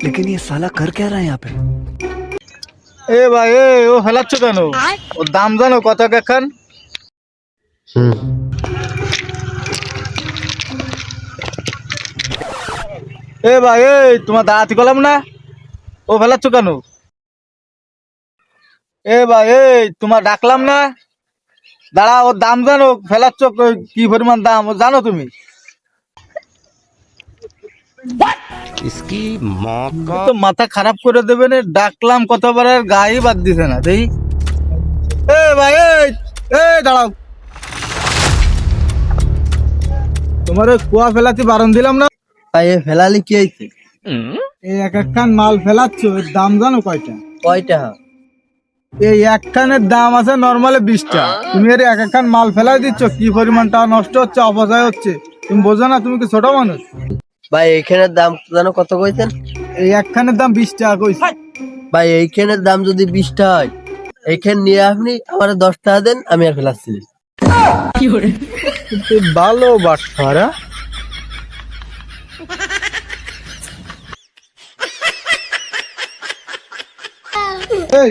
लेकिन ये साला कर क्या रहा है यहाँ पे? এ ভাই এ ও ফেলাচ্ছ কেন? ওর দাম জানো কত এখন? এ ভাই এই তোমার দাঁড়াতে গেলাম না, ও ফেলাচ্ছ কেন? এ ভাই এই তোমার ডাকলাম না, দাঁড়া, ওর দাম জানো, ফেলাচ্ছ কি পরিমাণ দাম ও জানো তুমি? इसकी माँ का তো মাথা খারাপ করে দেবে না, ডাকলাম কতবার আর গায়ে বাদ দিছে না দেই। এ ভাই এই এই দাঁড়াও, তোমার ওই কুয়া ফেলাতে বারণ দিলাম না? তাই এ ফেলালি কি হয়েছে? এই এক একখান মাল ফেলাচ্ছ, এর দাম জানো কয়টা? কয়টা? এই একখানের দাম আছে নর্মালি 20টা, তুমি এর এক একখান মাল ফেলাই দিচ্ছ, কি পরিমাণ টাকা নষ্ট হচ্ছে, অপচয় হচ্ছে, তুমি বোঝো না? তুমি কি ছোট মানুষ? ভাই এইখানের দাম জানো কত কইছেন? এই একখানের দাম 20 টাকা কইছি। ভাই এইখানের দাম যদি 20টা হয়, এইখান নিয়ে আপনি আমার 10 টাকা দেন, আমি আর ফেলাচ্ছি না। তুই ভালো বাটখারা। এই